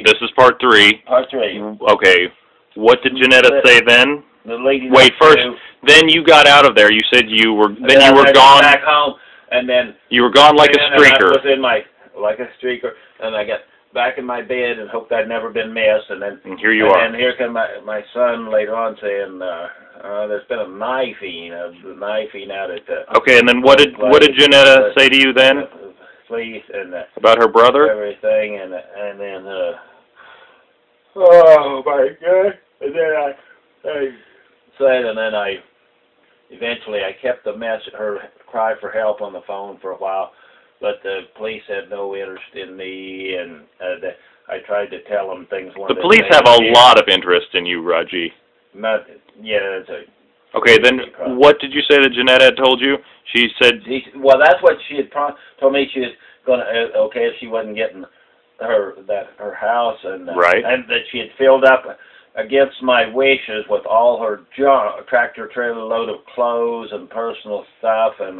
This is part 3. Part 3. Okay. What did Janetta say then? The lady. Wait, first. Then you got out of there. You said you were. Then you were gone. Back home, and then you were gone like a streaker. I was in like a streaker, and I got back in my bed and hoped I'd never been missed. And then here you are. And here came my son later on saying, "There's been a knifing out at the." Okay, and then what did Janetta say to you then? Police and about her brother. Everything, and then oh my God! And then I said, and then eventually I kept her cry for help on the phone for a while, but the police had no interest in me, and I tried to tell them things. The police have a lot of interest in you, Rodgey. Okay, then what did you say that Janetta had told you? She said. Well, that's what she had told me. She was gonna if she wasn't getting her house and and that she had filled up against my wishes with all her junk, tractor trailer load of clothes and personal stuff and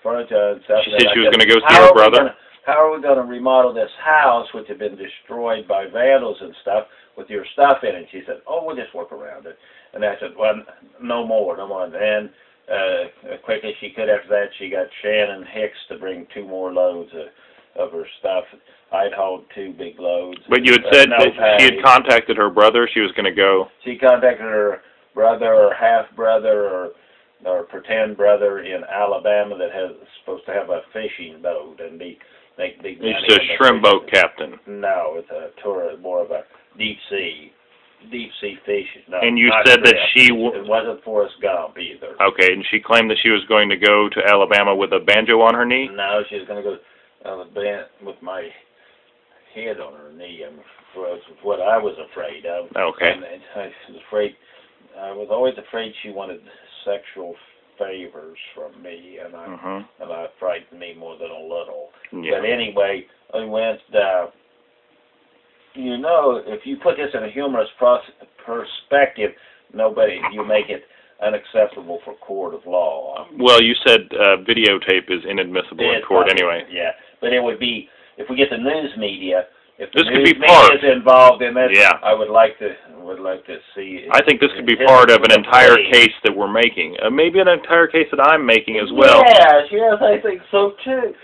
furniture and stuff. She said she was going to go see her brother. How are we going to remodel this house, which had been destroyed by vandals and stuff, with your stuff in it? She said, "Oh, we'll just work around it." And I said, "Well, no more." And as quick as she could after that, she got Shannon Hicks to bring 2 more loads of her stuff. I'd hauled 2 big loads. But you had said that she had contacted her brother. She was going to go. She contacted her brother or half-brother or pretend brother in Alabama that was supposed to have a fishing boat and make big money. It's a shrimp boat captain. No, it's a tourist, more of a deep sea fishing. No, and you said that it wasn't Forrest Gump either. Okay, and she claimed that she was going to go to Alabama with a banjo on her knee? No, she was going to go with my head on her knee. Was what I was afraid of. Okay. And I was always afraid she wanted sexual favors from me, and that frightened me more than a little. Yeah. But anyway, I went. If you put this in a humorous perspective, you make it unacceptable for court of law. Well, you said videotape is inadmissible in court anyway. Yeah, but it would be if we get the news media. If this the could news be part is involved in this, yeah. I would like to see. I think this could be part of an entire case that we're making. Maybe an entire case that I'm making as well. Yes, I think so too,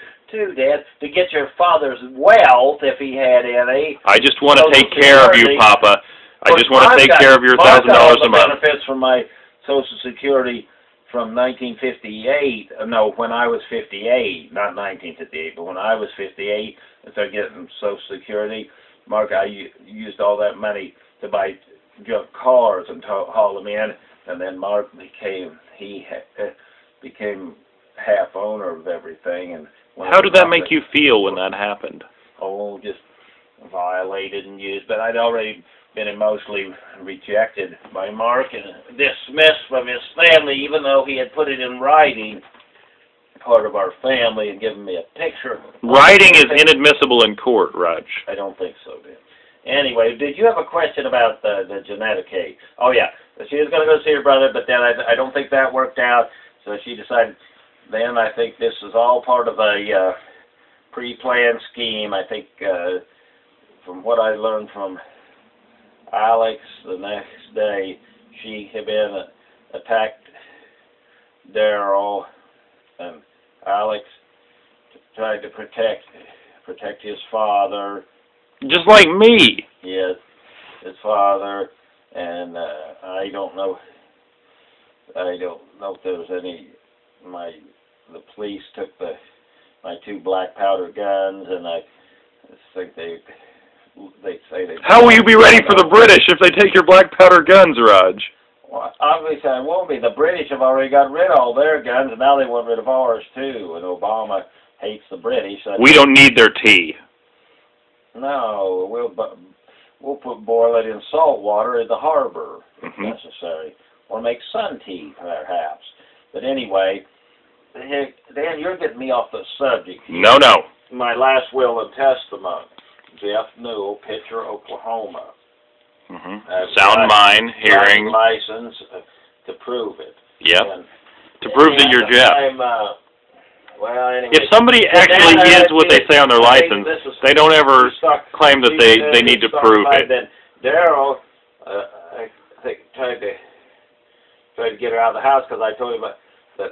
Dad. To get your father's wealth, if he had any. I just want to take care of you, Papa. I just want to take care of your $1,000 a month. Benefits from my Social Security from 1958. No, when I was 58, not 1958, but when I was 58. I started getting Social Security. Mark, I used all that money to buy junk cars and haul them in, and then Mark became half owner of everything. And how did that make you feel when that happened? Oh, just violated and used. But I'd already been emotionally rejected by Mark and dismissed from his family, even though he had put it in writing. Part of our family and given me a picture. Writing is inadmissible in court, Raj. I don't think so, dude. Anyway, did you have a question about the Janetta case? Oh, yeah. She was going to go see her brother, but then I don't think that worked out, so she decided then I think this is all part of a pre-planned scheme. I think from what I learned from Alex the next day, she had been attacked Daryl, and Alex tried to protect his father. Just like me. Yes, his father, and I don't know if there was any. The police took my 2 black powder guns, and I think they say they. How will you be ready for the British if they take your black powder guns, Raj? Well, obviously I won't be. The British have already got rid of all their guns, and now they want rid of ours too. And Obama hates the British. We don't need their tea. No, we'll boil it in salt water at the harbor if necessary, or make sun tea perhaps. But anyway, Dan, you're getting me off the subject here. No. My last will and testament, Jeff Newell, Pitcher, Oklahoma. Sound mind, hearing. License to prove it. Yep. To prove that you're Jeff. Well, anyway. If somebody actually is what they say on their license, they don't ever claim that they need to prove it. Then Daryl, I think, tried to get her out of the house because I told him that,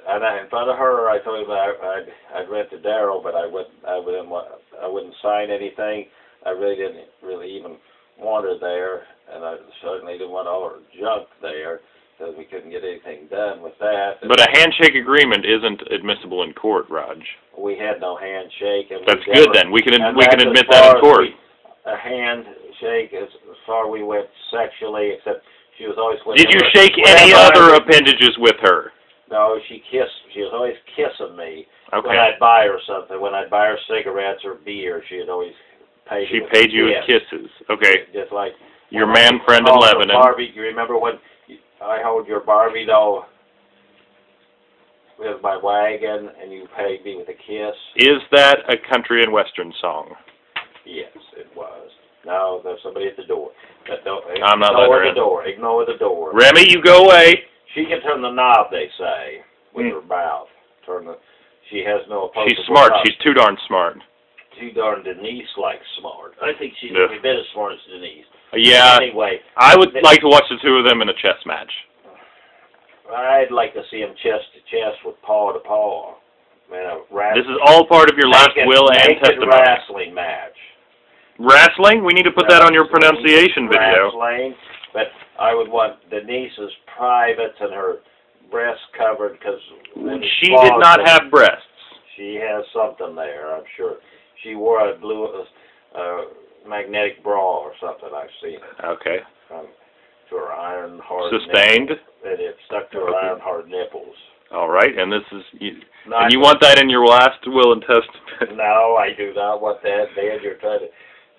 and in front of her, I told him I'd rent to Daryl, but I wouldn't sign anything. I really didn't even want her there, and I certainly didn't want all her junk there, because we couldn't get anything done with that. But a handshake agreement isn't admissible in court, Raj. We had no handshake. And that's good then. We can admit that in court. A handshake as far we went sexually, except she was always with. Did you shake any other appendages with her? No, she was always kissing me. Okay. When I'd buy her something, when I'd buy her cigarettes or beer, she'd always pay. She paid you with kisses. Okay. Just like your man friend in Lebanon. Barbie, you remember when I hold your Barbie doll with my wagon and you paid me with a kiss? Is that a country and western song? Yes, it was. No, there's somebody at the door. I'm not letting her in. Ignore the door. Remy, you go away. She can turn the knob, they say, with her mouth. She has no opposable. She's smart. Knob. She's too darn smart. Too darn Denise-like smart. I think she's every bit as smart as Denise. Yeah. Anyway, I would like to watch the two of them in a chess match. I'd like to see them chest to chest with paw to paw. This is all part of your last will and testament. Wrestling match. Wrestling? We need to put that on your pronunciation video. Wrestling, but I would want Denise's privates and her breasts covered because she did not have breasts. She has something there, I'm sure. She wore a blue magnetic bra or something. I've seen it. Okay. To her iron hard. Sustained. Nipples, and it stuck to her iron hard nipples. All right, and this is and you want that in your last will and testament? No, I do not want that. Dan, you're trying to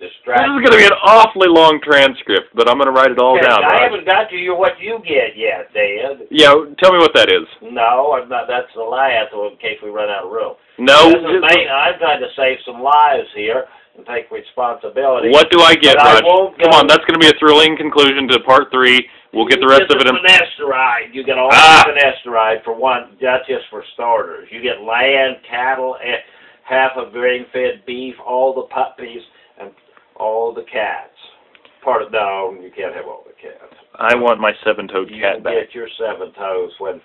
distract. This is going to be an awfully long transcript, but I'm going to write it all down. I haven't got to what you get yet, Dan. Yeah, tell me what that is. No, I'm not. That's the last, in case we run out of room. No. I'm trying to save some lives here and take responsibility. What do I get, Raj? Come on, that's going to be a thrilling conclusion to part 3. We'll get the rest of it in. Finasteride. You get all the finasteride for one, not just for starters. You get land, cattle, half of grain-fed beef, all the puppies, and all the cats. No, you can't have all the cats. I want my 7-toed cat back. You get your 7 toes when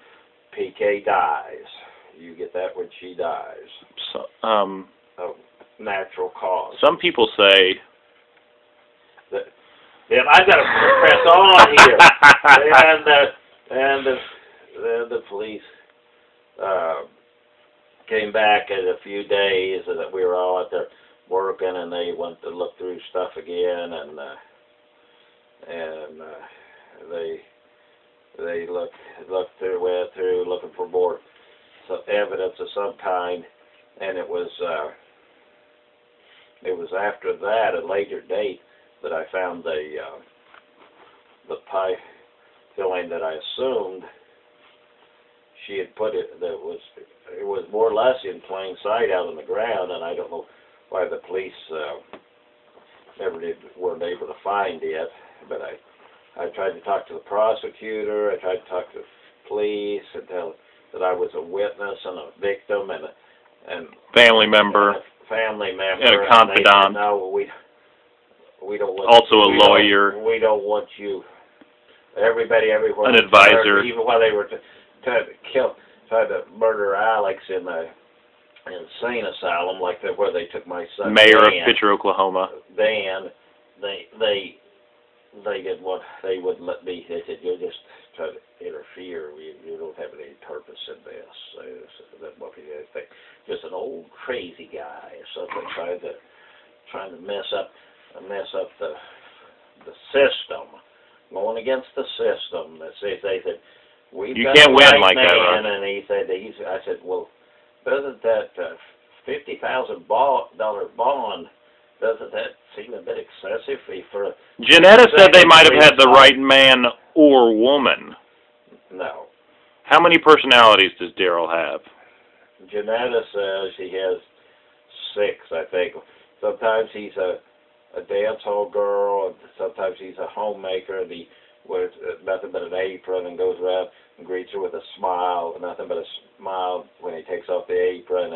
PK dies. You get that when she dies. So, of natural cause. Some people say. Then I've got to press on here. and the police came back in a few days, and we were all out there working, and they went to look through stuff again, and they went through looking for more evidence of some kind, and it was after that, a later date, that I found the pie filling that I assumed she had put it. It was more or less in plain sight out on the ground, and I don't know why the police weren't able to find it. But I tried to talk to the prosecutor. I tried to talk to the police and tell that I was a witness and a victim and family member. And a confidant. No, we don't want. Also a lawyer. We don't want you. Everybody everywhere. An advisor. Even while they were trying to murder Alex in the insane asylum, like where they took my son. Mayor of Dan, Pitcher, Oklahoma. Dan, they didn't want. They wouldn't let me. They said, "You're just trying to interfere. You don't have any purpose in this." That what he think. Just an old crazy guy or something trying to mess up the system, going against the system. They said you can't win like that, right? And I said, well, doesn't that $50,000 bond? Doesn't that seem a bit excessive for? Janetta said they might have had the right man or woman. No. How many personalities does Daryl have? Janetta says he has 6, I think. Sometimes he's a dance hall girl, and sometimes he's a homemaker, and he with nothing but an apron, and goes around and greets her with a smile, nothing but a smile when he takes off the apron,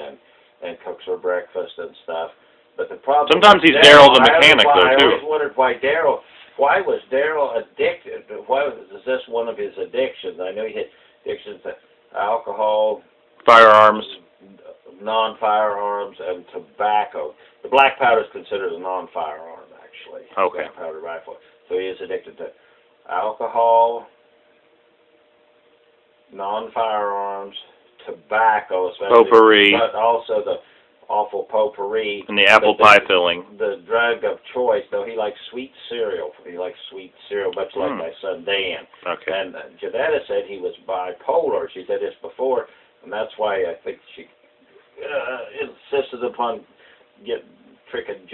and cooks her breakfast and stuff. But the problem Sometimes he's Daryl the mechanic, though, I too. always wondered why was Daryl addicted? Why was this one of his addictions? I know he had addictions to alcohol, Firearms. non-firearms, and tobacco. The black powder is considered a non-firearm, actually. Okay. Black powder rifle. So he is addicted to alcohol, non-firearms, tobacco, especially, Potpourri. but also the awful potpourri. And the apple pie filling. The drug of choice, though, he likes sweet cereal. He likes sweet cereal, much like my son Dan. Okay. And Janetta said he was bipolar. She said this before, and that's why I think she insisted upon tricking